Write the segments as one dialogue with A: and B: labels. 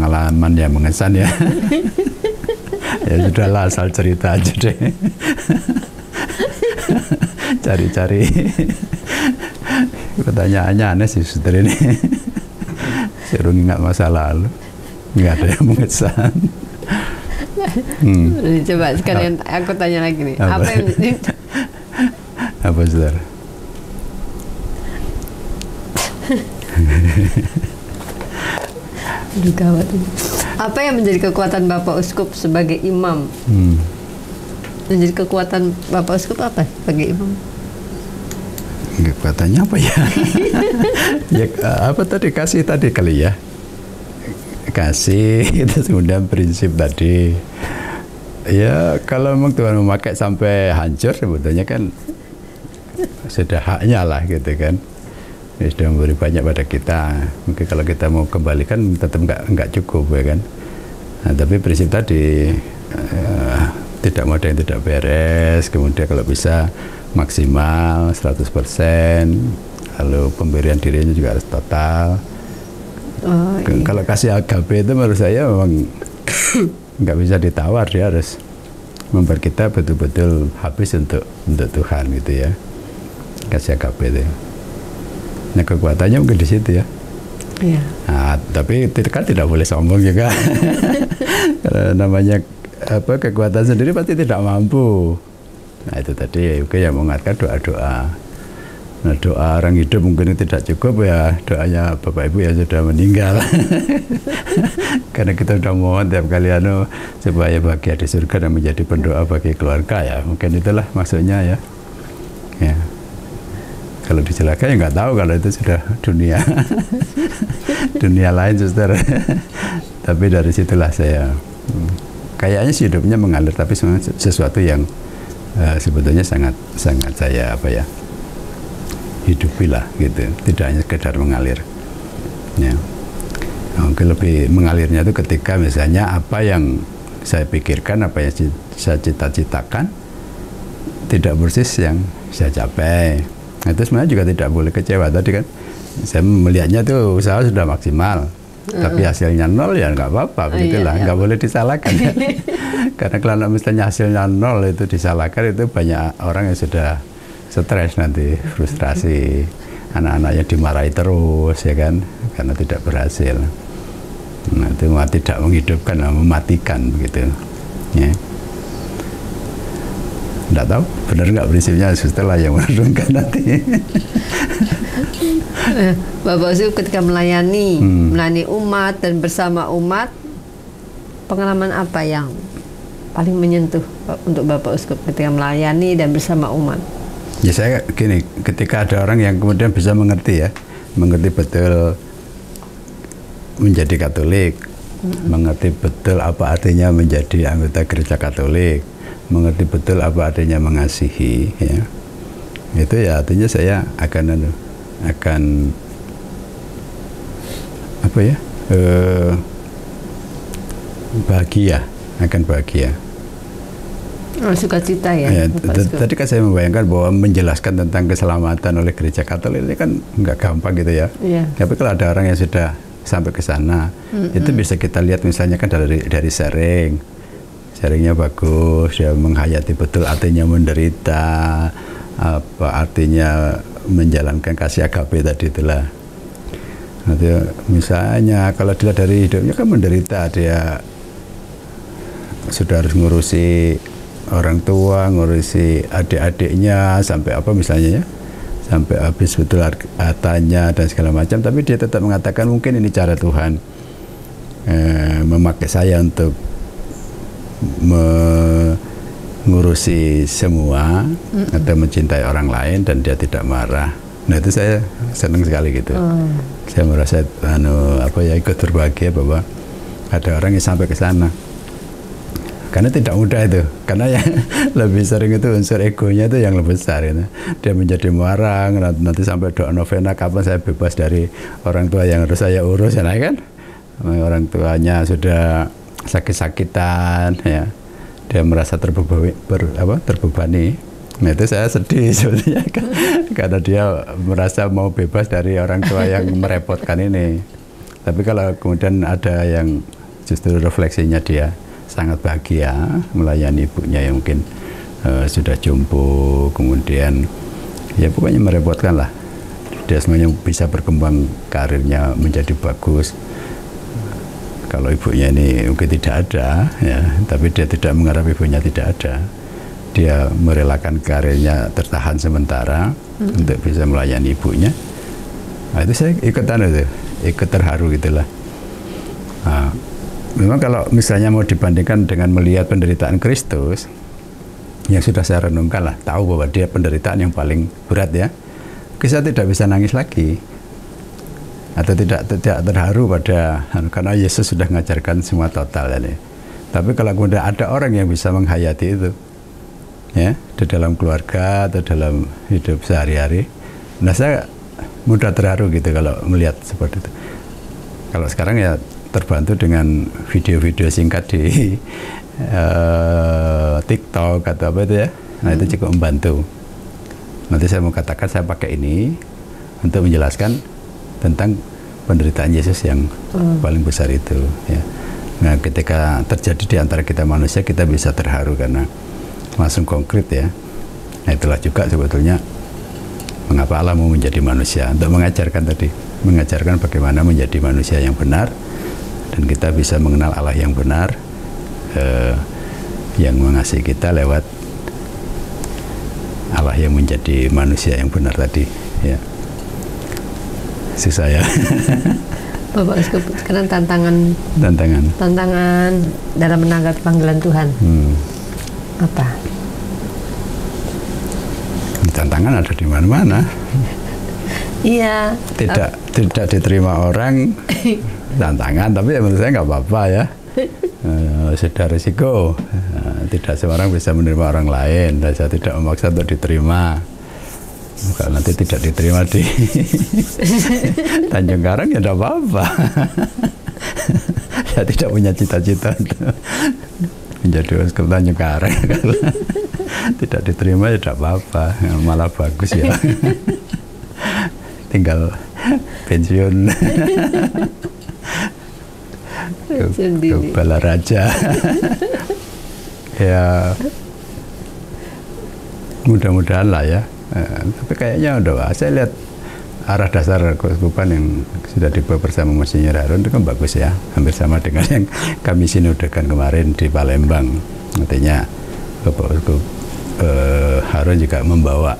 A: pengalaman yang mengesan ya. Ya sudahlah, asal cerita aja deh. Cari-cari pertanyaannya aneh sih suster ini. Suruh ingat masa lalu, nggak ada yang mengesan.
B: Coba sekalian aku tanya lagi nih. Apa yang
A: apa saudara?
B: Aduh, gawat ini. Apa yang menjadi kekuatan Bapak Uskup sebagai imam? Menjadi kekuatan Bapak Uskup apa sebagai imam?
A: Kekuatannya apa ya? Ya apa tadi, kasih tadi kali ya. Kasih itu kemudian prinsip tadi. Ya kalau memang Tuhan memakai sampai hancur sebetulnya kan sudah haknya lah gitu kan. Dia sudah memberi banyak pada kita. Mungkin kalau kita mau kembalikan tetap nggak cukup ya kan. Nah, tapi prinsip tadi tidak mau ada yang tidak beres. Kemudian kalau bisa maksimal 100%. Lalu pemberian dirinya juga harus total. Iya. Kalau kasih agape itu menurut saya memang nggak bisa ditawar, dia harus membuat kita betul-betul habis untuk Tuhan gitu ya. Kasih agape itu. Nah kekuatannya mungkin di situ ya.
B: Iya.
A: Nah, tapi kan tidak boleh sombong juga. Karena namanya apa, kekuatan sendiri pasti tidak mampu. Nah itu tadi mungkin yang mengatakan doa-doa. Nah doa orang hidup mungkin tidak cukup ya, doanya Bapak Ibu yang sudah meninggal. Karena kita sudah mohon tiap kali supaya bahagia di surga dan menjadi pendoa bagi keluarga ya. Mungkin itulah maksudnya ya. Ya. Kalau dicelakai ya nggak tahu kalau itu sudah dunia dunia lain suster. Tapi dari situlah saya kayaknya sih hidupnya mengalir, tapi sesuatu yang sebetulnya sangat saya apa ya, hidupilah gitu, tidak hanya sekedar mengalir ya. Mungkin lebih mengalirnya itu ketika misalnya apa yang saya pikirkan, apa yang saya cita-citakan tidak persis yang saya capai. Itu sebenarnya juga tidak boleh kecewa. Tadi kan saya melihatnya tuh usaha sudah maksimal, tapi hasilnya nol ya nggak apa-apa, begitulah, nggak boleh disalahkan. Karena kalau misalnya hasilnya nol itu disalahkan, itu banyak orang yang sudah stres nanti, frustrasi, anak-anaknya dimarahi terus ya kan, karena tidak berhasil. Nah itu tidak menghidupkan, mematikan begitu ya. Nggak tahu benar nggak prinsipnya, setelah yang menentukan nanti.
B: Bapak Uskup ketika melayani umat dan bersama umat, pengalaman apa yang paling menyentuh untuk Bapak Uskup ketika melayani dan bersama umat?
A: Ya saya gini, ketika ada orang yang kemudian bisa mengerti ya, mengerti betul menjadi Katolik, mengerti betul apa artinya menjadi anggota gereja Katolik, mengerti betul apa artinya mengasihi ya, itu ya artinya saya akan apa ya, bahagia, akan bahagia.
B: Sukacita ya.
A: Tadi kan saya membayangkan bahwa menjelaskan tentang keselamatan oleh gereja Katolik ini kan nggak gampang gitu ya. Tapi kalau ada orang yang sudah sampai ke sana, itu bisa kita lihat misalnya kan dari sharingnya bagus, dia menghayati betul artinya menderita, apa artinya menjalankan kasih agape tadi itulah. Nanti misalnya kalau dilihat dari hidupnya kan menderita, dia sudah harus ngurusi orang tua, ngurusi adik-adiknya sampai apa misalnya ya, sampai habis betul hartanya dan segala macam, tapi dia tetap mengatakan mungkin ini cara Tuhan memakai saya untuk mengurusi semua atau mencintai orang lain dan dia tidak marah. Nah itu saya senang sekali gitu. Saya merasa apa ya, ikut berbahagia bahwa ada orang yang sampai ke sana. Karena tidak mudah itu, karena yang lebih sering itu unsur egonya itu yang lebih besar itu. Dia menjadi marah, nanti sampai doa novena kapan saya bebas dari orang tua yang harus saya urus ya kan. Orang tuanya sudah sakit-sakitan ya, dia merasa terbebani. Nah itu saya sedih sebenarnya karena dia merasa mau bebas dari orang tua yang merepotkan ini. Tapi kalau kemudian ada yang justru refleksinya dia sangat bahagia melayani ibunya yang mungkin sudah jompo, kemudian ya pokoknya merepotkan lah. Dia semuanya bisa berkembang karirnya menjadi bagus. Kalau ibunya ini mungkin tidak ada, ya, tapi dia tidak mengharap ibunya tidak ada. Dia merelakan karirnya tertahan sementara untuk bisa melayani ibunya. Nah, itu saya ikut terharu gitulah. Nah, memang kalau misalnya mau dibandingkan dengan melihat penderitaan Kristus, yang sudah saya renungkan lah, tahu bahwa dia penderitaan yang paling berat ya, kita tidak bisa nangis lagi atau tidak terharu pada karena Yesus sudah mengajarkan semua total ini. Tapi kalau kemudian ada orang yang bisa menghayati itu, ya, di dalam keluarga atau dalam hidup sehari-hari, nah saya mudah terharu gitu kalau melihat seperti itu. Kalau sekarang ya terbantu dengan video-video singkat di TikTok atau apa itu ya, nah itu cukup membantu. Nanti saya mau katakan saya pakai ini untuk menjelaskan tentang penderitaan Yesus yang paling besar itu ya. Nah ketika terjadi di antara kita manusia, kita bisa terharu karena langsung konkret ya. Nah itulah juga sebetulnya mengapa Allah mau menjadi manusia, untuk mengajarkan tadi, mengajarkan bagaimana menjadi manusia yang benar, dan kita bisa mengenal Allah yang benar, yang mengasihi kita lewat Allah yang menjadi manusia yang benar tadi ya. Susah ya.
B: Bapak Uskup, sekarang tantangan dalam menanggapi panggilan Tuhan apa?
A: Tantangan ada di mana-mana.
B: Iya.
A: Tidak diterima orang tantangan, tapi ya menurut saya nggak apa-apa ya. Sudah risiko. Tidak semua orang bisa menerima orang lain, dan saya tidak memaksa untuk diterima. Kalau nanti tidak diterima di Tanjung Karang ya tidak apa-apa. Saya tidak punya cita-cita menjadi uskup Tanjung Karang. Kalau tidak diterima ya tidak apa-apa, malah bagus ya. Tinggal pensiun. ke Balaraja. Ya mudah-mudahan lah ya. Tapi kayaknya udah, saya lihat arah dasar keuskupan yang sudah dibawa bersama Monsinyur Harun itu kan bagus ya, hampir sama dengan yang kami sinodkan kemarin di Palembang. Artinya Bapak Uskup Harun juga membawa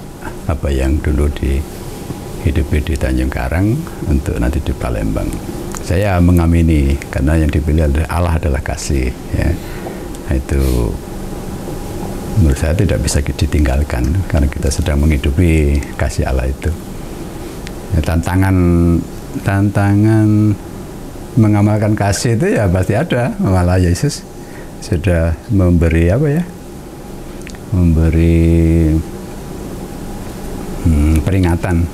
A: apa yang dulu dihidupi di Tanjung Karang untuk nanti di Palembang. Saya mengamini karena yang dipilih adalah Allah adalah kasih ya. Nah, itu menurut saya tidak bisa ditinggalkan karena kita sedang menghidupi kasih Allah itu. Ya, tantangan mengamalkan kasih itu ya pasti ada. Malah Yesus sudah memberi apa ya? Memberi peringatan.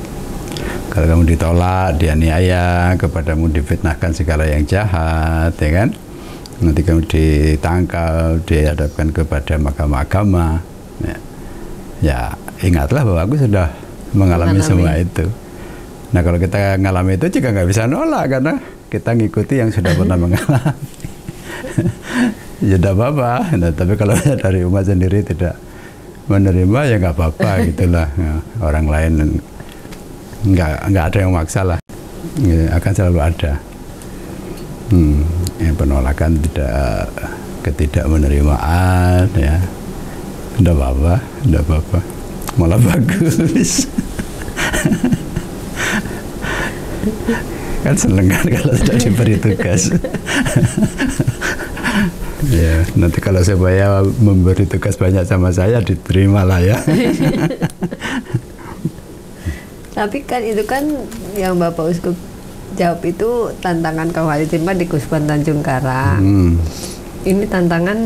A: Kalau kamu ditolak, dianiaya, kepadamu difitnahkan segala yang jahat, ya kan? Nanti kamu ditangkap, dihadapkan kepada mahkamah agama. Ya, ingatlah bahwa aku sudah mengalami semua itu. Nah, kalau kita mengalami itu juga nggak bisa nolak karena kita ngikuti yang sudah pernah mengalami. Ya tidak apa-apa. Nah, tapi kalau dari umat sendiri tidak menerima ya nggak apa-apa gitulah. Nah, orang lain nggak ada yang maksa lah, ya, akan selalu ada. Yang penolakan ketidak menerimaan ya, tidak apa-apa, malah bagus. Kan seneng kan kalau tidak diberi tugas. Ya, nanti kalau saya memberi tugas banyak sama saya diterima lah ya.
B: Tapi kan itu kan yang Bapak Uskup jawab itu tantangan Kawalitiman di Keuskupan Tanjung Karang. Ini tantangan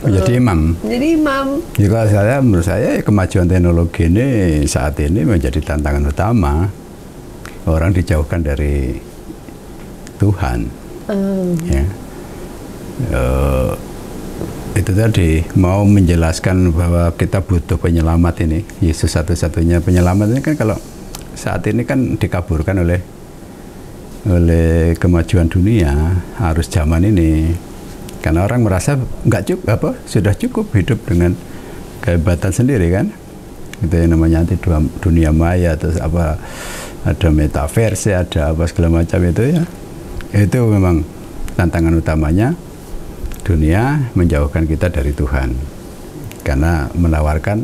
A: menjadi imam.
B: Jadi imam.
A: Ya, kalau menurut saya kemajuan teknologi ini saat ini menjadi tantangan utama. Orang dijauhkan dari Tuhan. Ya. Itu tadi mau menjelaskan bahwa kita butuh penyelamat ini. Yesus satu-satunya penyelamat ini kan kalau saat ini kan dikaburkan oleh oleh kemajuan dunia, arus zaman ini. Karena orang merasa nggak cukup, sudah cukup hidup dengan kehebatan sendiri kan. Itu yang namanya nanti dunia maya, terus apa, ada metaverse, ada apa segala macam itu ya. Itu memang tantangan utamanya, dunia menjauhkan kita dari Tuhan. Karena menawarkan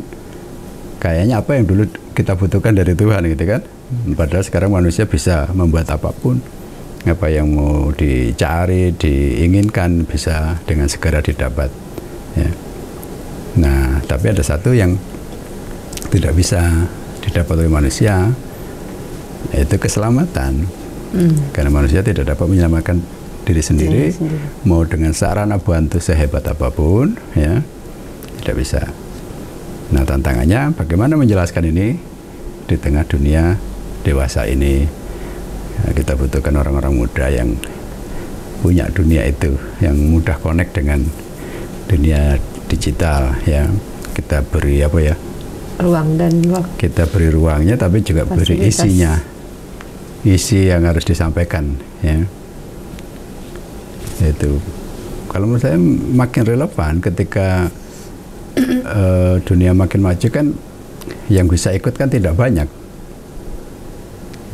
A: kayaknya apa yang dulu kita butuhkan dari Tuhan gitu kan. Padahal sekarang manusia bisa membuat apapun, apa yang mau dicari, diinginkan bisa dengan segera didapat ya. Nah, tapi ada satu yang tidak bisa didapat oleh manusia, yaitu keselamatan. Karena manusia tidak dapat menyelamatkan diri sendiri, mau dengan sarana bantu sehebat apapun ya, tidak bisa. Nah, tantangannya bagaimana menjelaskan ini di tengah dunia dewasa ini. Nah, kita butuhkan orang-orang muda yang punya dunia itu, yang mudah connect dengan dunia digital ya. Kita beri apa ya,
B: ruang dan waktu.
A: Kita beri ruangnya, tapi juga beri isinya, isi yang harus disampaikan ya. Itu kalau menurut saya makin relevan ketika dunia makin maju kan, yang bisa ikut kan tidak banyak.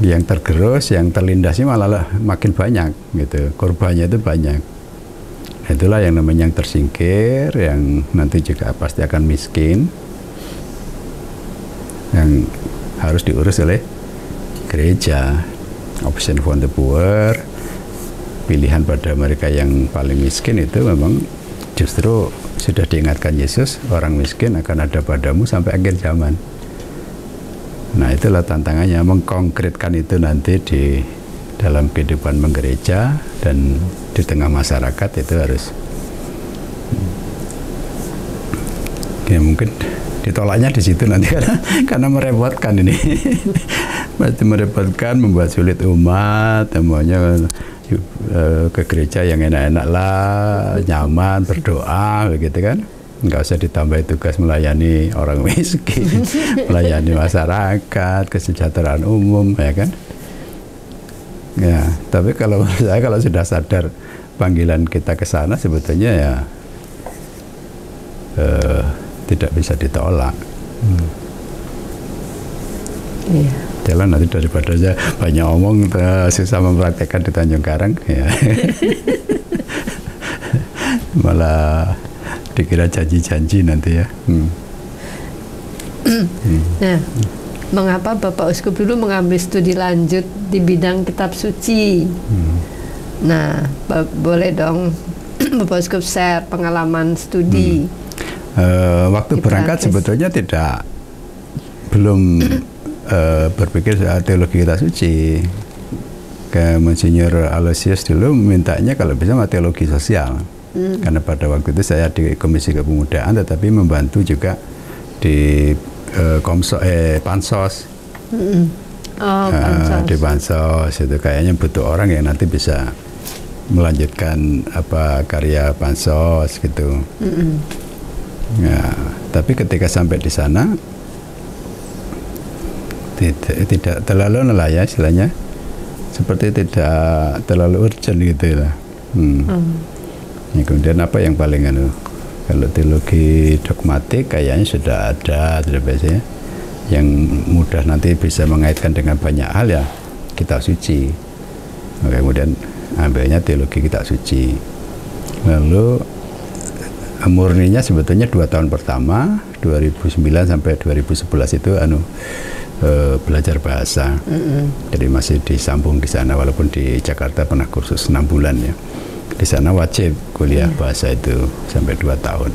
A: Yang tergerus, yang terlindasi malah makin banyak gitu, korbannya itu banyak. Itulah yang namanya yang tersingkir, yang nanti juga pasti akan miskin, yang harus diurus oleh gereja. Option for the poor, pilihan pada mereka yang paling miskin itu memang justru sudah diingatkan Yesus, orang miskin akan ada padamu sampai akhir zaman. Nah, itulah tantangannya, mengkonkretkan itu nanti di dalam kehidupan menggereja dan di tengah masyarakat itu harus ya, mungkin ditolaknya di situ nanti karena merepotkan ini. Pasti merepotkan, membuat sulit umat, semuanya ke gereja yang enak-enak lah, nyaman, berdoa begitu kan. Nggak usah ditambah tugas melayani orang miskin, melayani masyarakat, kesejahteraan umum, ya kan? Ya, tapi kalau saya kalau sudah sadar panggilan kita ke sana sebetulnya ya tidak bisa ditolak.
B: Iya.
A: Jalan nanti daripada saya banyak omong susah mempraktekkan di Tanjung Karang, ya. Malah dikira janji-janji nanti ya.
B: Nah, mengapa Bapak Uskup dulu mengambil studi lanjut di bidang kitab suci? Nah, boleh dong Bapak Uskup share pengalaman studi.
A: Waktu berangkat sebetulnya belum berpikir soal teologi kitab suci. Ke Monsinyur Aloysius dulu mintanya kalau bisa teologi sosial. Karena pada waktu itu saya di Komisi Kepemudaan, tetapi membantu juga di Pansos.
B: Pansos.
A: Di Pansos itu kayaknya butuh orang yang nanti bisa melanjutkan karya Pansos gitu. Ya, tapi ketika sampai di sana tidak terlalu ya istilahnya, seperti tidak terlalu urgent gitu lah. Ya, kemudian apa yang paling kalau teologi dogmatik kayaknya sudah ada biasanya yang mudah nanti bisa mengaitkan dengan banyak hal ya kitab suci. Maka kemudian ambilnya teologi kitab suci. Lalu murninya sebetulnya 2 tahun pertama 2009 sampai 2011 itu belajar bahasa. Jadi masih disambung di sana, walaupun di Jakarta pernah kursus 6 bulan ya. Di sana wajib kuliah bahasa itu sampai 2 tahun.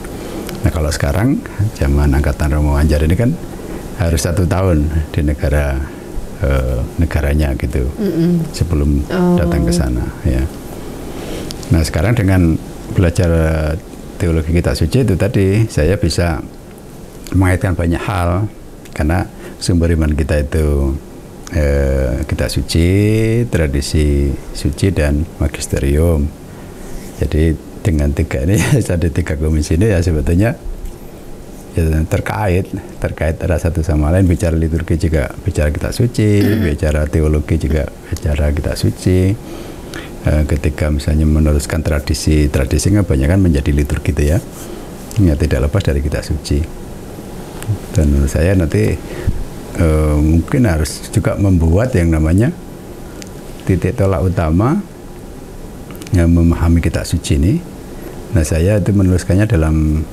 A: Nah, kalau sekarang zaman Angkatan Romo Anjar ini kan harus 1 tahun di negaranya gitu sebelum datang ke sana ya. Nah, sekarang dengan belajar teologi kitab suci itu tadi saya bisa mengaitkan banyak hal, karena sumber iman kita itu kitab suci, tradisi suci, dan magisterium. Jadi dengan 3 ini, ada 3 komisi ini ya sebetulnya ya terkait ada satu sama lain. Bicara liturgi juga bicara kitab suci, bicara teologi juga bicara kitab suci. Ketika misalnya meneruskan tradisi kan banyak kan menjadi liturgi itu ya, tidak lepas dari kitab suci. Dan menurut saya nanti mungkin harus juga membuat yang namanya titik tolak utama yang memahami kitab suci ini. Nah, saya itu menuliskannya dalam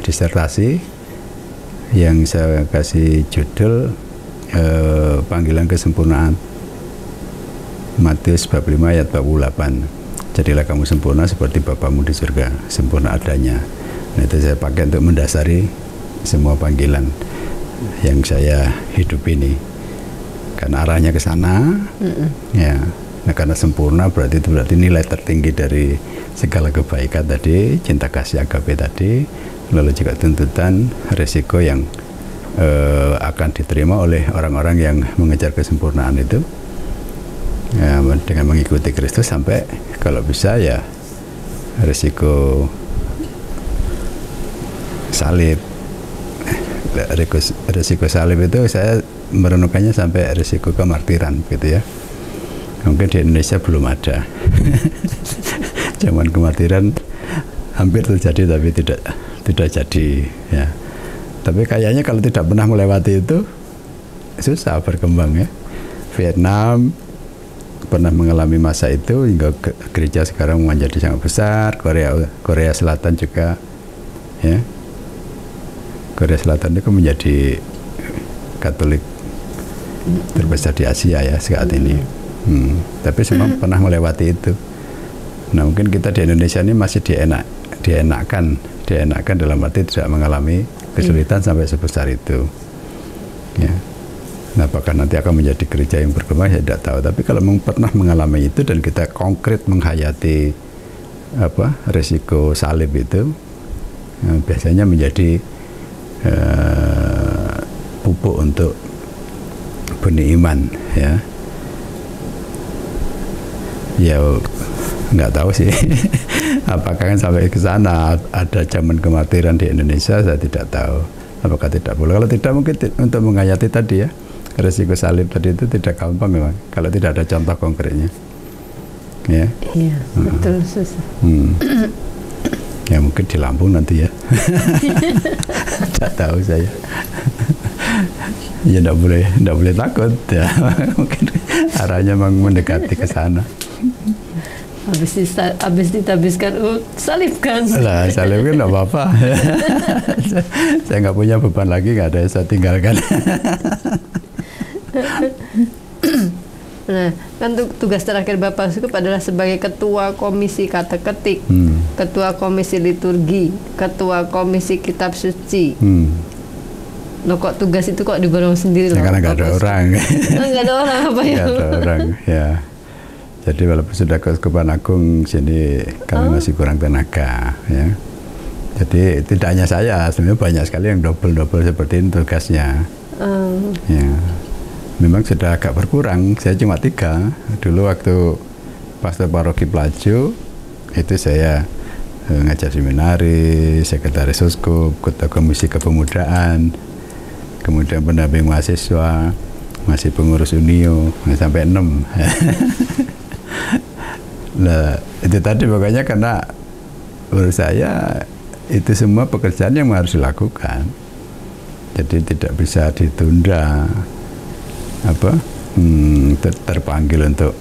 A: disertasi yang saya kasih judul panggilan kesempurnaan. Matius bab 5 ayat 48. Jadilah kamu sempurna seperti Bapamu di surga sempurna adanya. Nah, itu saya pakai untuk mendasari semua panggilan yang saya hidup ini. Karena arahnya ke sana. Ya. Nah, karena sempurna berarti nilai tertinggi dari segala kebaikan tadi, cinta kasih agape tadi, lalu juga tuntutan resiko yang akan diterima oleh orang-orang yang mengejar kesempurnaan itu, ya, dengan mengikuti Kristus sampai kalau bisa ya resiko salib. Resiko salib itu saya merenungkannya sampai resiko kemartiran gitu ya. Mungkin di Indonesia belum ada. Zaman kemartiran hampir terjadi tapi tidak jadi ya. Tapi kayaknya kalau tidak pernah melewati itu susah berkembang ya. Vietnam pernah mengalami masa itu hingga gereja sekarang menjadi sangat besar. Korea Selatan juga ya. Korea Selatan itu menjadi Katolik terbesar di Asia ya saat ini. Tapi semua pernah melewati itu. Nah, mungkin kita di Indonesia ini masih dienakkan dalam arti tidak mengalami kesulitan sampai sebesar itu. Ya. Nah, apakah nanti akan menjadi gereja yang berkembang saya tidak tahu. Tapi kalau pernah mengalami itu dan kita konkret menghayati resiko salib itu, biasanya menjadi pupuk untuk benih iman ya. Ya nggak tahu sih apakah kan sampai ke sana ada zaman kemartiran di Indonesia, saya tidak tahu. Apakah tidak boleh? Kalau tidak mungkin untuk menghayati tadi ya resiko salib tadi itu tidak gampang memang kalau tidak ada contoh konkretnya. Ya. Iya,
B: betul susah.
A: Ya mungkin di Lampung nanti ya. Tidak tahu saya. Ya tidak boleh takut ya. Mungkin arahnya memang mendekati ke sana.
B: Habis ditabiskan salibkan.
A: Lah salibkan tidak apa-apa. Saya nggak punya beban lagi, nggak ada yang saya tinggalkan.
B: Nah, kan tugas terakhir Bapak Uskup adalah sebagai ketua komisi kata ketik, ketua komisi liturgi, ketua komisi kitab suci. Loh, kok tugas itu kok diborong sendiri loh?
A: Karena nggak ada orang.
B: Nggak ada orang apa ya?
A: Nggak ada orang, ya. Jadi walaupun sudah Keuskupan Agung sini kami masih kurang tenaga, ya. Jadi tidak hanya saya, sebenarnya banyak sekali yang double seperti ini tugasnya. Ya. Memang sudah agak berkurang. Saya cuma 3. Dulu waktu Pastor Paroki Pelaju itu saya ngajar seminari, sekretaris uskup, ketua komisi kepemudaan, kemudian pendamping mahasiswa, masih pengurus Unio, sampai 6. Nah, itu tadi pokoknya karena menurut saya itu semua pekerjaan yang harus dilakukan. Jadi tidak bisa ditunda. Terpanggil untuk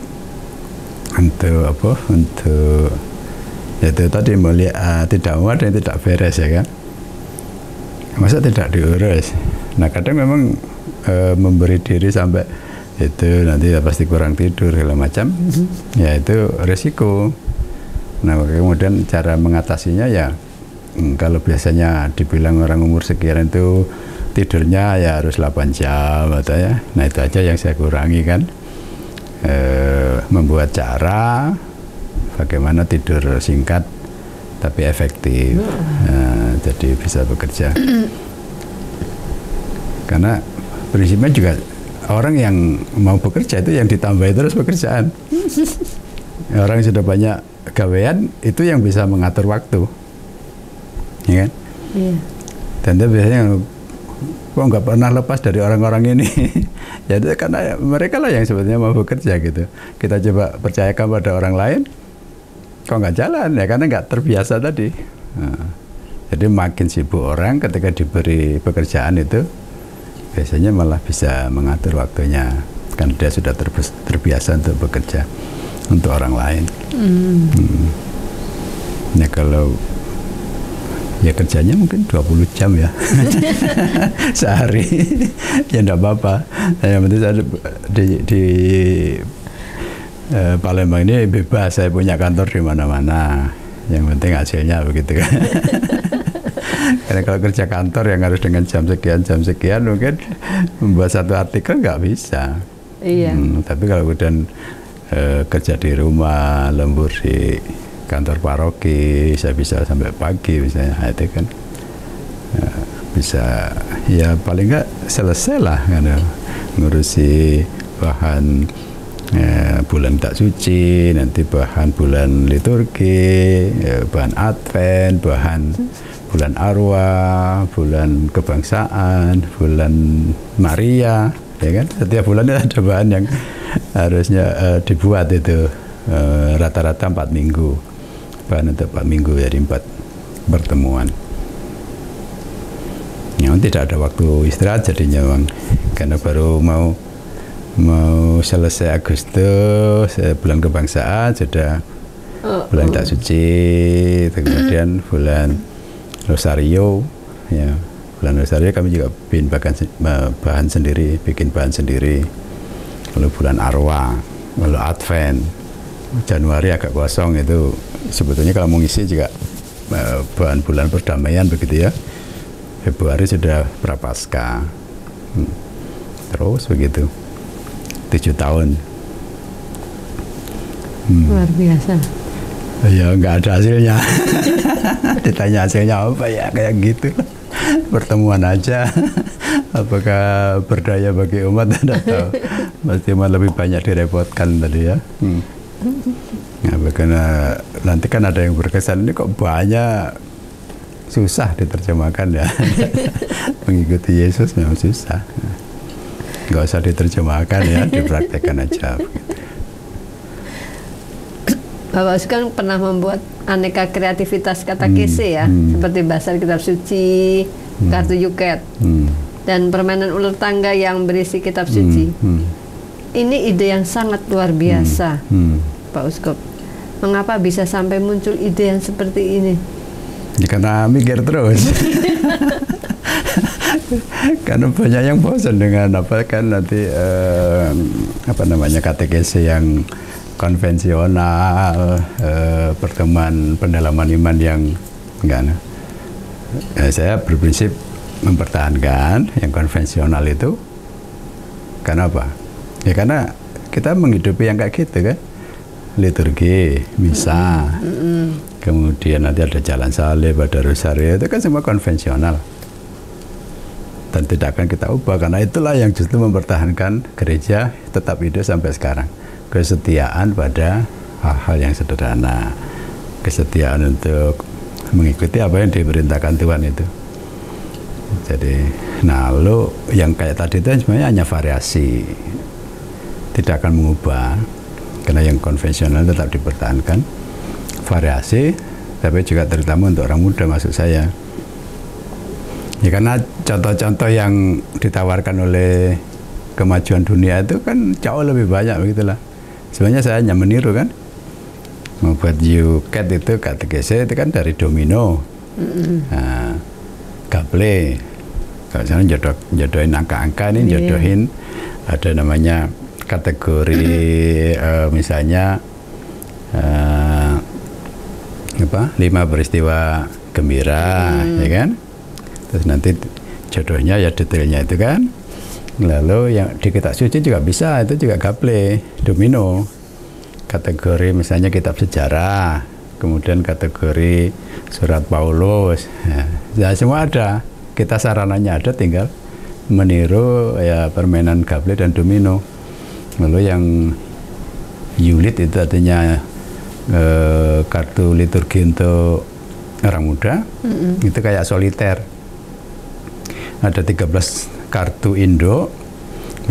A: itu tadi melihat tidak mau ada yang tidak beres ya kan. Masa tidak diurus. Nah, kadang memang memberi diri sampai itu nanti pasti kurang tidur segala macam, ya itu resiko. Nah, kemudian cara mengatasinya ya kalau biasanya dibilang orang umur sekian itu tidurnya ya harus 8 jam atau ya, nah itu aja yang saya kurangi kan, membuat cara bagaimana tidur singkat tapi efektif, jadi bisa bekerja. Karena prinsipnya juga orang yang mau bekerja itu yang ditambahi terus pekerjaan. Orang yang sudah banyak gawean itu yang bisa mengatur waktu, ya kan? Iya. Dan dia biasanya kok nggak pernah lepas dari orang-orang ini. Jadi karena mereka lah yang sebetulnya mau bekerja gitu. Kita coba percayakan pada orang lain, kok nggak jalan ya karena nggak terbiasa tadi. Nah, jadi makin sibuk orang ketika diberi pekerjaan itu biasanya malah bisa mengatur waktunya karena dia sudah terbiasa untuk bekerja untuk orang lain. Ya kalau ya kerjanya mungkin 20 jam ya sehari ya enggak apa-apa. Yang penting saya di Palembang ini bebas, saya punya kantor di mana-mana. Yang penting hasilnya begitu kan. Karena kalau kerja kantor yang harus dengan jam sekian mungkin membuat satu artikel nggak bisa.
B: Iya.
A: Tapi kalau kemudian kerja di rumah, lembur di kantor paroki, saya bisa sampai pagi misalnya, itu kan bisa ya paling nggak selesai lah kan, ngurusi bahan bulan tak suci, nanti bahan bulan liturgi, bahan Advent, bahan bulan arwah, bulan kebangsaan, bulan Maria, ya kan? Setiap bulan ada bahan yang harusnya dibuat itu rata-rata 4 minggu, bahan untuk 4 minggu, jadi 4 pertemuan. Memang tidak ada waktu istirahat jadinya bang, karena baru mau selesai Agustus, bulan kebangsaan sudah bulan tak suci, kemudian bulan Rosario, ya bulan Rosario kami juga bikin bahan sendiri, lalu bulan arwah, lalu Advent, Januari agak kosong, itu sebetulnya kalau mau ngisi juga bahan bulan perdamaian begitu ya. Februari sudah Prapaskah, terus begitu 7 tahun.
B: Luar biasa.
A: Ya nggak ada hasilnya. Ditanya hasilnya apa ya kayak gitu. Pertemuan aja. Apakah berdaya bagi umat? Tidak tahu. Pasti lebih banyak direpotkan tadi ya. Nah, karena nanti kan ada yang berkesan, ini kok banyak, susah diterjemahkan ya. Mengikuti Yesus memang susah. Nggak usah diterjemahkan ya, dipraktekkan aja.
B: Bapak Uskup kan pernah membuat aneka kreativitas katekese ya, seperti basar kitab suci, kartu yuket, dan permainan ular tangga yang berisi kitab suci. Ini ide yang sangat luar biasa, Pak Uskup. Mengapa bisa sampai muncul ide yang seperti ini?
A: Ya, karena mikir terus. Karena banyak yang bosan dengan apa kan nanti katekese yang konvensional, pertemuan pendalaman iman yang enggak. Saya berprinsip mempertahankan yang konvensional itu. Karena apa? Ya karena kita menghidupi yang kayak gitu kan, liturgi, misa, kemudian nanti ada jalan salib, ada rosario, itu kan semua konvensional. Dan tidak akan kita ubah, karena itulah yang justru mempertahankan gereja tetap hidup sampai sekarang. Kesetiaan pada hal-hal yang sederhana, kesetiaan untuk mengikuti apa yang diperintahkan Tuhan itu. Jadi, nah lo yang kayak tadi itu sebenarnya hanya variasi, tidak akan mengubah, karena yang konvensional tetap dipertahankan, variasi, tapi juga terutama untuk orang muda maksud saya. Ya karena contoh-contoh yang ditawarkan oleh kemajuan dunia itu kan jauh lebih banyak begitulah. Sebenarnya saya hanya meniru kan. Membuat yuket itu katekese itu kan dari domino. Nah, gaple. Kalau misalnya jodohin angka-angka ini jodohin ada namanya kategori misalnya 5 peristiwa gembira, ya kan? Terus nanti jodohnya ya detailnya itu kan. Lalu yang di kitab suci juga bisa, itu juga gaple, domino. Kategori misalnya kitab sejarah, kemudian kategori surat Paulus. Ya semua ada. Kita sarananya ada, tinggal meniru ya permainan gaple dan domino. Lalu yang yulit itu artinya kartu liturgi untuk orang muda, itu kayak soliter. ada 13 kartu Indo,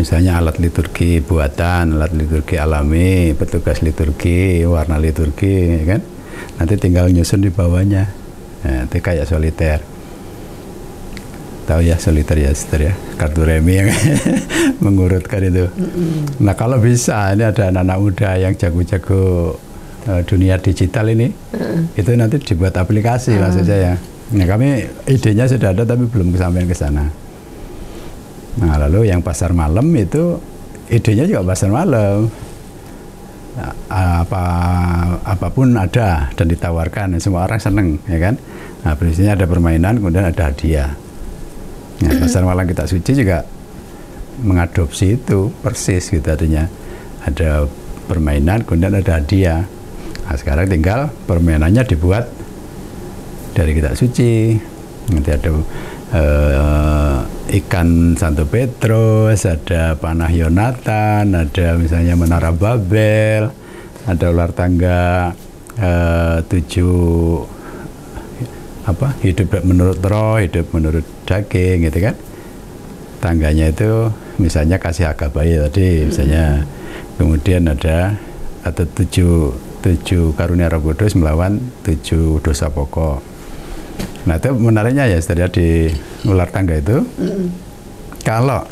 A: misalnya alat liturgi buatan, alat liturgi alami, petugas liturgi, warna liturgi, kan? Nanti tinggal nyusun di bawahnya. Nah, itu kayak soliter. Tahu ya soliter ya, sister ya, kartu remi yang mengurutkan itu. Nah kalau bisa, ini ada anak-anak muda yang jago-jago dunia digital ini, itu nanti dibuat aplikasi maksud saya. Nah kami idenya sudah ada tapi belum kesampaian ke sana. Nah lalu yang pasar malam itu idenya juga pasar malam. Nah, apapun ada dan ditawarkan, semua orang seneng, ya kan? Nah prinsipnya ada permainan, kemudian ada hadiah. Nah, pasar malam Kitab Suci juga mengadopsi itu persis gitu, artinya ada permainan kemudian ada hadiah. Nah, sekarang tinggal permainannya dibuat dari Kitab Suci. Nanti ada ikan Santo Petrus, ada panah Yonatan, ada misalnya Menara Babel, ada ular tangga 7 hidup menurut roh, hidup menurut daging, gitu kan. Tangganya itu misalnya kasih agapai tadi misalnya, kemudian ada atau 7 karunia Roh Kudus melawan 7 dosa pokok. Nah itu menariknya ya setelah di ular tangga itu, kalau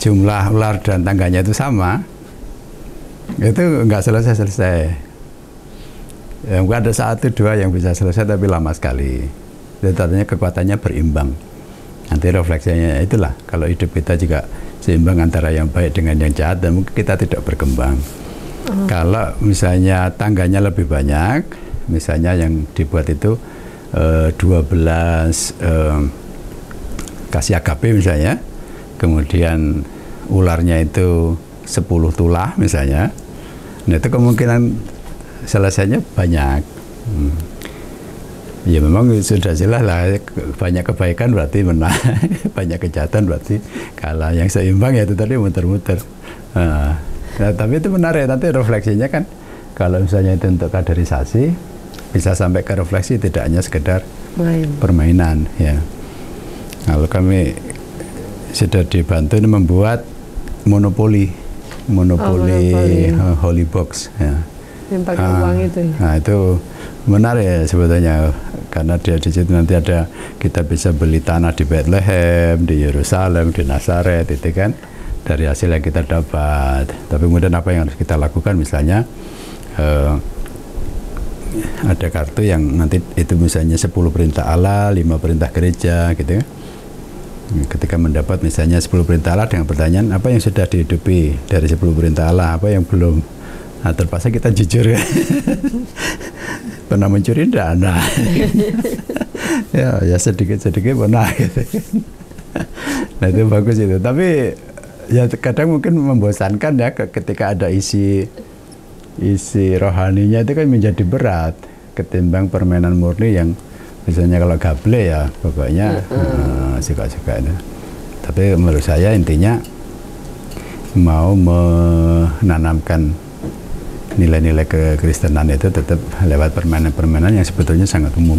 A: jumlah ular dan tangganya itu sama, itu nggak selesai. Yang ada 1-2 yang bisa selesai tapi lama sekali. Itu artinya kekuatannya berimbang. Nanti refleksinya itulah, kalau hidup kita juga seimbang antara yang baik dengan yang jahat, dan mungkin kita tidak berkembang. Kalau misalnya tangganya lebih banyak, misalnya yang dibuat itu 12 kasih agape misalnya, kemudian ularnya itu 10 tulah misalnya, nah itu kemungkinan selesainya banyak. Ya memang sudah jelas lah, banyak kebaikan berarti menang, banyak kejahatan berarti kalah. Yang seimbang ya itu tadi muter-muter. Nah, tapi itu menarik, nanti refleksinya kan, kalau misalnya itu untuk kaderisasi, bisa sampai ke refleksi, tidak hanya sekedar permainan ya. Kalau kami sudah dibantu membuat monopoli holy box ya.
B: Yang pakai uang itu ya?
A: Nah itu menarik ya sebetulnya, karena di situ nanti ada, kita bisa beli tanah di Bethlehem, di Yerusalem, di Nazaret, itu kan dari hasil yang kita dapat. Tapi kemudian apa yang harus kita lakukan, misalnya ada kartu yang nanti itu misalnya 10 perintah Allah, 5 perintah gereja gitu ya. Ketika mendapat misalnya 10 perintah Allah dengan pertanyaan apa yang sudah dihidupi dari 10 perintah Allah, apa yang belum. Nah, terpaksa kita jujur ya. Pernah mencuri enggak? Nah. ya sedikit-sedikit pernah gitu. Nah itu bagus itu. Tapi ya kadang mungkin membosankan ya ketika ada isi rohaninya itu kan menjadi berat ketimbang permainan murni yang misalnya kalau gable ya pokoknya suka-suka itu. Tapi menurut saya intinya mau menanamkan nilai-nilai kekristenan itu tetap lewat permainan-permainan yang sebetulnya sangat umum.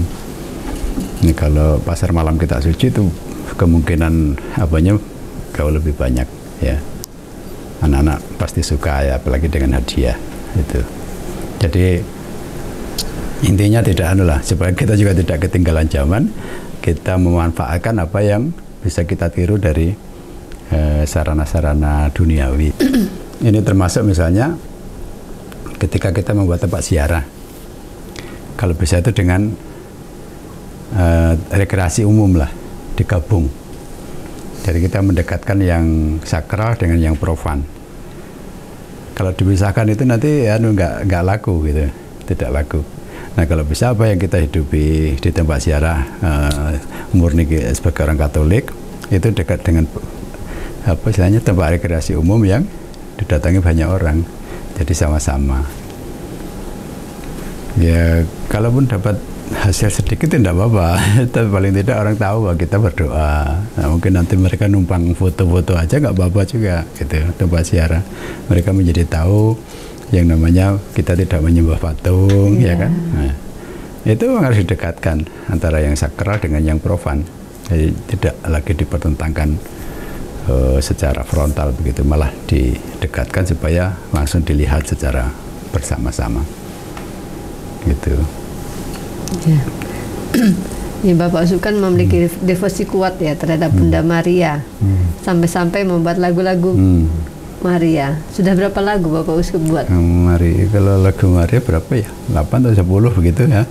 A: Ini kalau pasar malam Kitab Suci itu kemungkinan apanya jauh lebih banyak ya. Anak-anak pasti suka ya, apalagi dengan hadiah itu. Jadi intinya tidak supaya kita juga tidak ketinggalan zaman, kita memanfaatkan apa yang bisa kita tiru dari sarana-sarana duniawi. Ini termasuk misalnya ketika kita membuat tempat ziarah, kalau bisa itu dengan rekreasi umum lah, digabung. Jadi kita mendekatkan yang sakral dengan yang profan. Kalau dipisahkan itu nanti nggak laku gitu, tidak laku. Nah kalau bisa apa yang kita hidupi di tempat ziarah murni sebagai orang Katolik itu dekat dengan apa istilahnya tempat rekreasi umum yang didatangi banyak orang. Jadi sama-sama. Ya, kalaupun dapat hasil sedikit tidak apa-apa. Tapi paling tidak orang tahu bahwa kita berdoa. Nah, mungkin nanti mereka numpang foto-foto aja nggak apa-apa juga, gitu. Tempat ziarah. Mereka menjadi tahu yang namanya kita tidak menyembah patung, ya kan? Nah, itu harus didekatkan antara yang sakral dengan yang profan. Jadi tidak lagi dipertentangkan secara frontal begitu, malah didekatkan supaya langsung dilihat secara bersama-sama gitu.
B: Ya. Ya, Bapak Uskup kan memiliki devosi kuat ya terhadap Bunda Maria, sampai-sampai membuat lagu-lagu Maria. Sudah berapa lagu Bapak Uskup buat?
A: Maria, kalau lagu Maria berapa ya? 8 atau 10 begitu ya.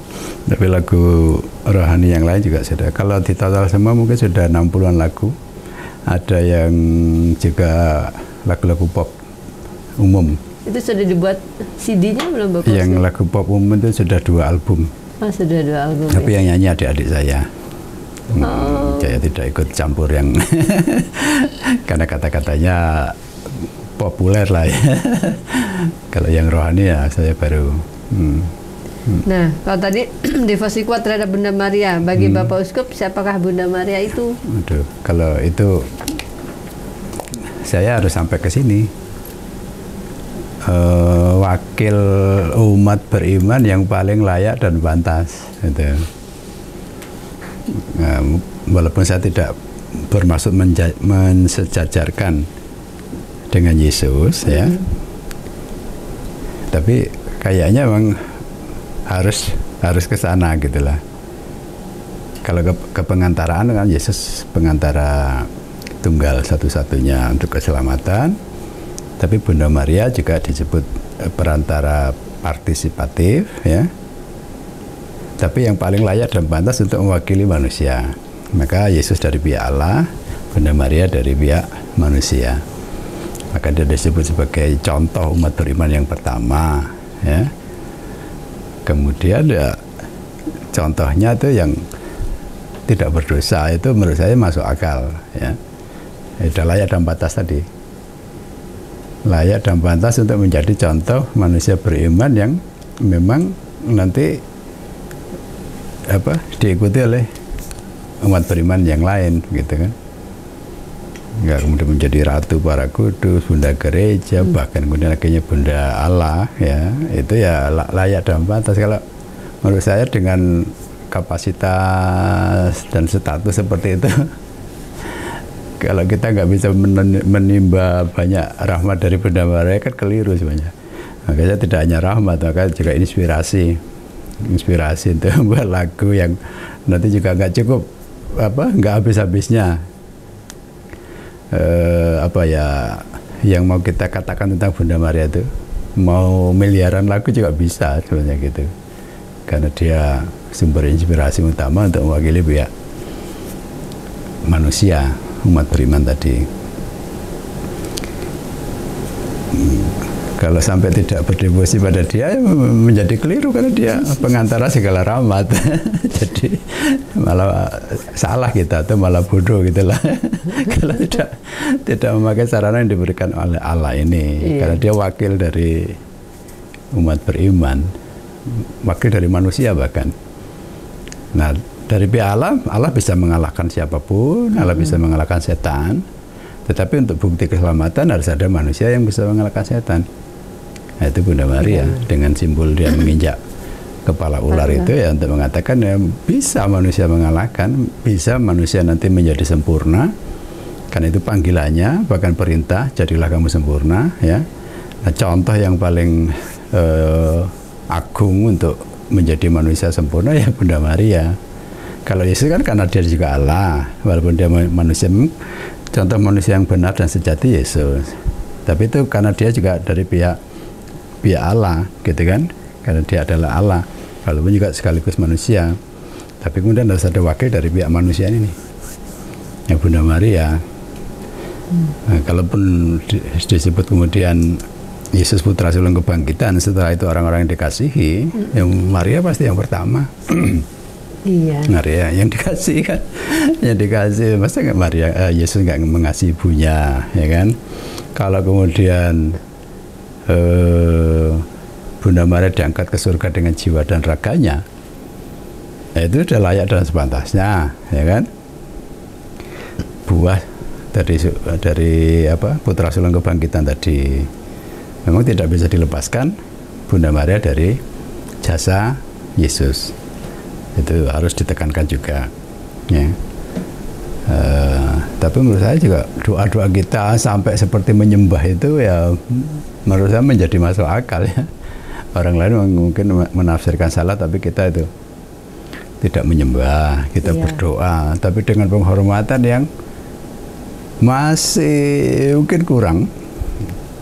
A: Tapi lagu rohani yang lain juga sudah. Kalau di total semua mungkin sudah 60-an lagu. Ada yang juga lagu-lagu pop umum.
B: Itu sudah dibuat CD-nya belum Bapak Uskup?
A: Yang lagu pop umum itu sudah 2 album.
B: Oh, sudah 2 album.
A: Tapi
B: ya?
A: yang nyanyi adik-adik saya. Saya tidak ikut campur yang karena kata-katanya populer lah ya. Kalau yang rohani ya saya baru.
B: Nah, kalau tadi devosi kuat terhadap Bunda Maria, bagi Bapak Uskup siapakah Bunda Maria itu?
A: Aduh, kalau itu saya harus sampai ke sini. Wakil umat beriman yang paling layak dan pantas gitu. Nah, walaupun saya tidak bermaksud mensejajarkan dengan Yesus ya, tapi kayaknya memang harus ke sana gitulah. Kalau ke pengantaraan kan Yesus pengantara tunggal satu-satunya untuk keselamatan. Tapi Bunda Maria juga disebut perantara partisipatif ya. Tapi yang paling layak dan pantas untuk mewakili manusia. Maka Yesus dari pihak Allah, Bunda Maria dari pihak manusia. Maka dia disebut sebagai contoh umat beriman yang pertama ya. Kemudian ya contohnya itu yang tidak berdosa, itu menurut saya masuk akal ya. Sudah layak dan pantas tadi. Layak dan pantas untuk menjadi contoh manusia beriman yang memang nanti diikuti oleh umat beriman yang lain gitu kan. Nggak kemudian menjadi ratu para kudus, bunda gereja, bahkan kemudian akhirnya bunda Allah ya. Itu ya layak dan pantas. Kalau menurut saya dengan kapasitas dan status seperti itu, kalau kita nggak bisa menimba banyak rahmat dari Bunda Maria kan keliru sebenarnya. Makanya tidak hanya rahmat, maka juga inspirasi untuk membuat lagu yang nanti juga nggak cukup nggak habis-habisnya. Yang mau kita katakan tentang Bunda Maria itu mau miliaran lagu juga bisa sebenarnya gitu, karena dia sumber inspirasi utama untuk mewakili pihak manusia, umat beriman tadi. Kalau sampai tidak berdevosi pada dia menjadi keliru karena dia pengantara segala rahmat. Jadi malah salah kita atau malah bodoh gitulah. Kalau tidak memakai sarana yang diberikan oleh Allah ini. Karena dia wakil dari umat beriman, wakil dari manusia bahkan. Nah, dari pihak Allah bisa mengalahkan siapapun, Allah bisa mengalahkan setan. Tetapi untuk bukti keselamatan harus ada manusia yang bisa mengalahkan setan. Nah, itu Bunda Maria dengan simbol dia menginjak kepala ular itu ya untuk mengatakan ya bisa manusia mengalahkan, bisa manusia nanti menjadi sempurna. Karena itu panggilannya, bahkan perintah, jadilah kamu sempurna ya. Nah, contoh yang paling agung untuk menjadi manusia sempurna ya Bunda Maria. Kalau Yesus kan karena dia juga Allah, walaupun dia manusia, contoh manusia yang benar dan sejati Yesus. Tapi itu karena dia juga dari pihak Allah, gitu kan? Karena dia adalah Allah, walaupun juga sekaligus manusia. Tapi kemudian harus ada wakil dari pihak manusia ini, ya Bunda Maria. Nah, kalaupun disebut kemudian Yesus putra sulung kebangkitan, setelah itu orang-orang yang dikasihi, yang Maria pasti yang pertama.
B: Iya.
A: Maria yang dikasih kan, yang dikasih, masa nggak Yesus nggak mengasihi ibunya, ya kan? Kalau kemudian Bunda Maria diangkat ke surga dengan jiwa dan raganya, ya itu sudah layak dan sepantasnya, ya kan? Buah dari putra sulung kebangkitan tadi memang tidak bisa dilepaskan Bunda Maria dari jasa Yesus. Itu harus ditekankan juga ya. Tapi menurut saya juga doa-doa kita sampai seperti menyembah itu ya menurut saya menjadi masuk akal ya. Orang lain mungkin menafsirkan salah, tapi kita itu tidak menyembah, kita berdoa, tapi dengan penghormatan yang masih mungkin kurang,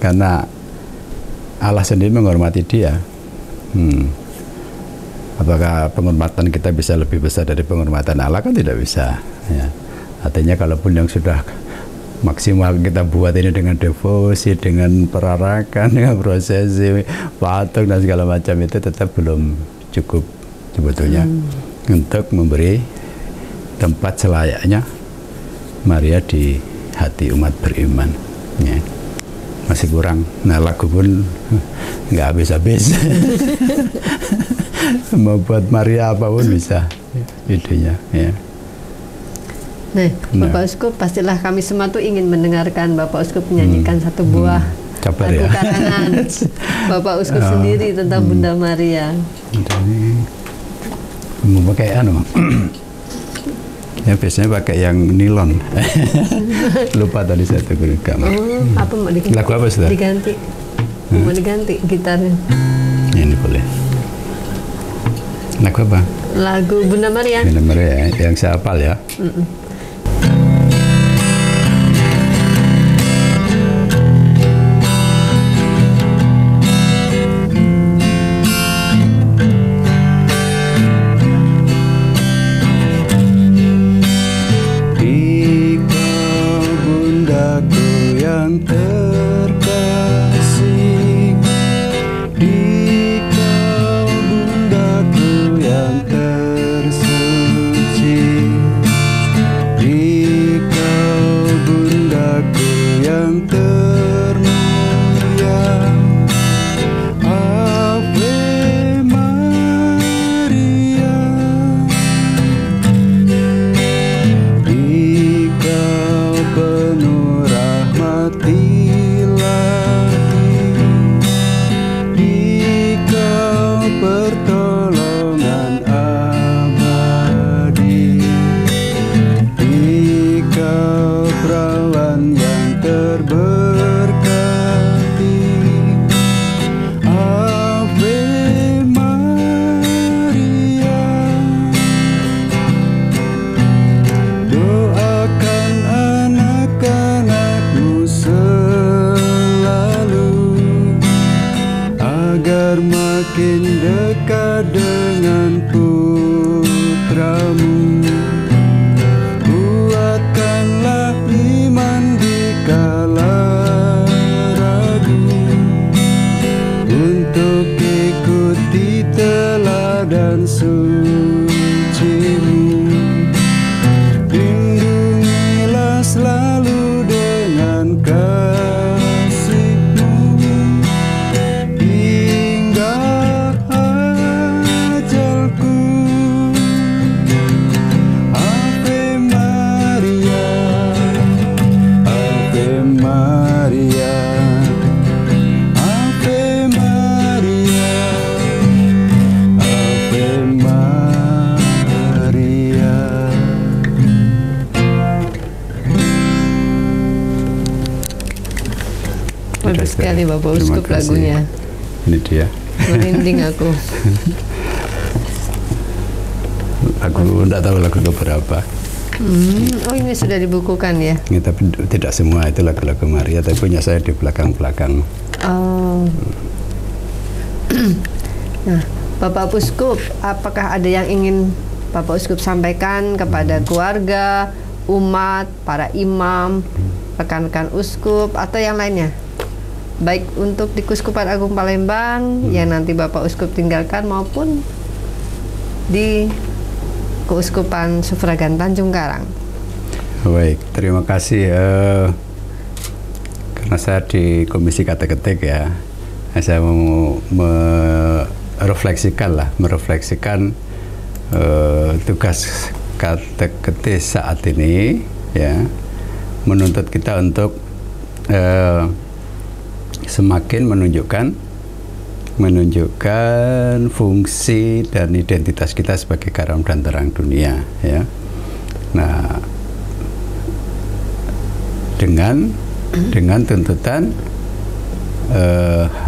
A: karena Allah sendiri menghormati dia. Apakah penghormatan kita bisa lebih besar dari penghormatan Allah? Kan tidak bisa. Ya. Artinya kalaupun yang sudah maksimal kita buat ini dengan devosi, dengan perarakan, dengan prosesi, patung dan segala macam, itu tetap belum cukup sebetulnya untuk memberi tempat selayaknya Maria di hati umat beriman. Ya. Masih kurang. Nah, lagu pun nggak habis-habis. Mau buat Maria apapun bisa idenya. Ya.
B: Nah, Bapak Uskup, pastilah kami semua tuh ingin mendengarkan Bapak Uskup menyanyikan satu buah lagu karangan Bapak Uskup sendiri tentang Bunda Maria.
A: Mau pakai ya biasanya pakai yang nilon. Lupa tadi saya tegur
B: apa mau diganti?
A: Lagu apa sudah?
B: Diganti. Mau diganti gitarnya.
A: Ya, ini boleh. Lagu apa?
B: Lagu Bunda Maria.
A: Bunda Maria yang saya hafal ya.
B: Bagus sekali Bapak Uskup lagunya.
A: Ini dia.
B: Merinding aku.
A: Aku tidak tahu lagu keberapa.
B: Oh, ini sudah dibukukan ya?
A: Ya, tapi tidak semua itu lagu-lagu Maria, tapi punya saya di belakang-belakang.
B: Oh. Nah, Bapak Uskup, apakah ada yang ingin Bapak Uskup sampaikan kepada keluarga, umat, para imam, rekan-rekan uskup, atau yang lainnya? Baik untuk di Keuskupan Agung Palembang yang nanti Bapak Uskup tinggalkan, maupun di Keuskupan Suffragan Tanjung Karang.
A: Baik, terima kasih. Karena saya di Komisi Kateketik ya, saya mau merefleksikan tugas kateketis saat ini ya, menuntut kita untuk semakin menunjukkan fungsi dan identitas kita sebagai garam dan terang dunia ya. Nah, dengan tuntutan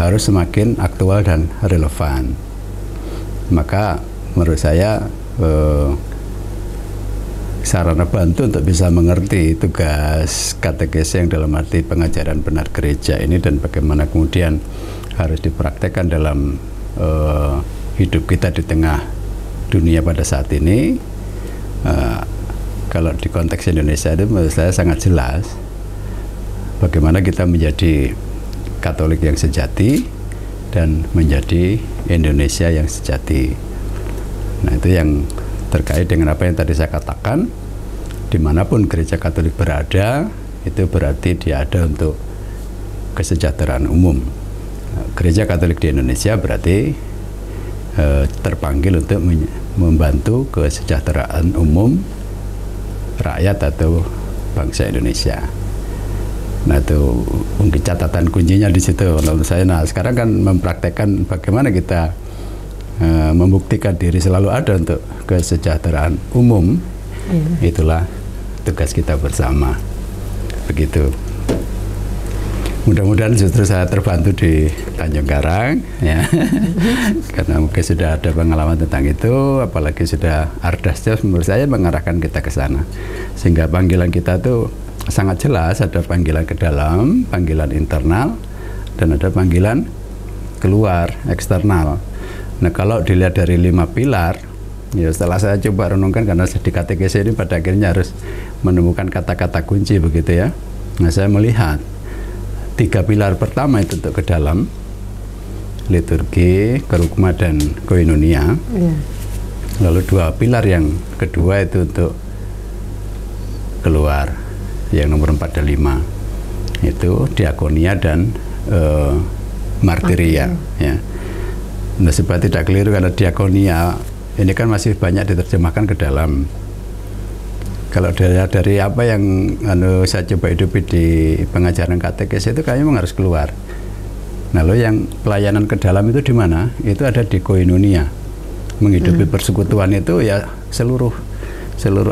A: harus semakin aktual dan relevan. Maka menurut saya sarana bantu untuk bisa mengerti tugas katekese yang dalam arti pengajaran benar gereja ini dan bagaimana kemudian harus dipraktekkan dalam hidup kita di tengah dunia pada saat ini. Kalau di konteks Indonesia itu menurut saya sangat jelas bagaimana kita menjadi Katolik yang sejati dan menjadi Indonesia yang sejati. Nah, itu yang terkait dengan apa yang tadi saya katakan, dimanapun gereja Katolik berada, itu berarti dia ada untuk kesejahteraan umum. Gereja Katolik di Indonesia berarti terpanggil untuk membantu kesejahteraan umum rakyat atau bangsa Indonesia. Nah, itu mungkin catatan kuncinya di situ menurut saya. Nah, sekarang kan mempraktekkan bagaimana kita membuktikan diri selalu ada untuk kesejahteraan umum. Itulah tugas kita bersama. Begitu. Mudah-mudahan justru saya terbantu di Tanjung Karang, ya. Karena mungkin sudah ada pengalaman tentang itu, apalagi sudah Ardasnya menurut saya mengarahkan kita ke sana. Sehingga panggilan kita tuh sangat jelas, ada panggilan ke dalam, panggilan internal, dan ada panggilan keluar, eksternal. Nah, kalau dilihat dari 5 pilar, ya setelah saya coba renungkan, karena di katekese ini pada akhirnya harus menemukan kata-kata kunci begitu ya. Nah, saya melihat 3 pilar pertama itu untuk ke dalam, liturgi, kerugma, dan koinonia. Lalu 2 pilar yang kedua itu untuk keluar, yang nomor 4 dan 5 itu diakonia dan martiria, ya. Nah, supaya tidak keliru, karena diakonia ini kan masih banyak diterjemahkan ke dalam. Kalau dari apa yang saya coba hidupi di pengajaran katekes itu kayaknya memang harus keluar. Nah, lo yang pelayanan ke dalam itu di mana? Itu ada di koinonia. Menghidupi persekutuan itu ya seluruh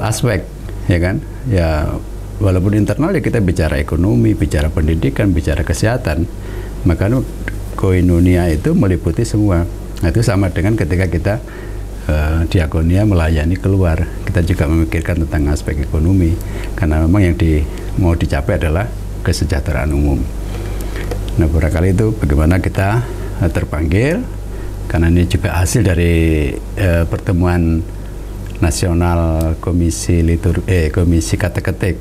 A: aspek, ya kan? Ya walaupun internal ya kita bicara ekonomi, bicara pendidikan, bicara kesehatan. Maka koinonia itu meliputi semua. Nah, itu sama dengan ketika kita diakonia melayani keluar, kita juga memikirkan tentang aspek ekonomi, karena memang yang mau dicapai adalah kesejahteraan umum. Nah, barangkali itu bagaimana kita terpanggil, karena ini juga hasil dari pertemuan nasional komisi kateketik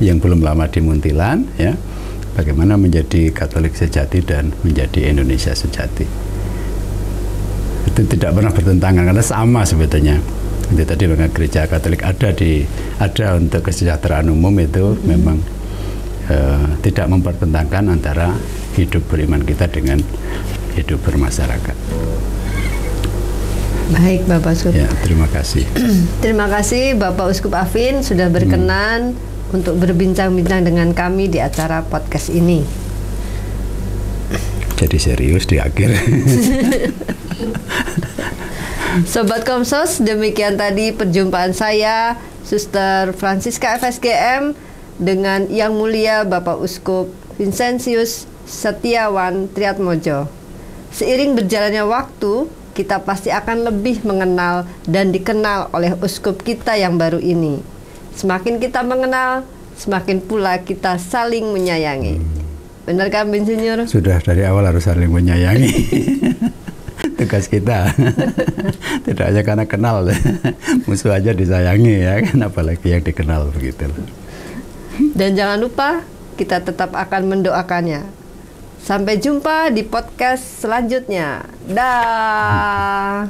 A: yang belum lama di Muntilan, ya, bagaimana menjadi Katolik sejati dan menjadi Indonesia sejati. Itu tidak pernah bertentangan, karena sama sebetulnya. Itu tadi bahwa gereja Katolik ada untuk kesejahteraan umum itu memang tidak mempertentangkan antara hidup beriman kita dengan hidup bermasyarakat.
B: Baik, Bapak Uskup.
A: Ya, terima kasih.
B: Terima kasih Bapak Uskup Afin sudah berkenan untuk berbincang-bincang dengan kami di acara podcast ini.
A: Jadi serius di akhir.
B: Sobat Komsos, demikian tadi perjumpaan saya, Suster Francisca FSGM, dengan Yang Mulia Bapak Uskup Vincentius Setiawan Triatmojo. Seiring berjalannya waktu, kita pasti akan lebih mengenal dan dikenal oleh uskup kita yang baru ini. Semakin kita mengenal, semakin pula kita saling menyayangi. Benar kan, Insinyur?
A: Sudah dari awal harus saling menyayangi. Tugas kita. Tidak hanya karena kenal, musuh aja disayangi, ya kan, apalagi yang dikenal begitu.
B: Dan jangan lupa kita tetap akan mendoakannya. Sampai jumpa di podcast selanjutnya. Dah.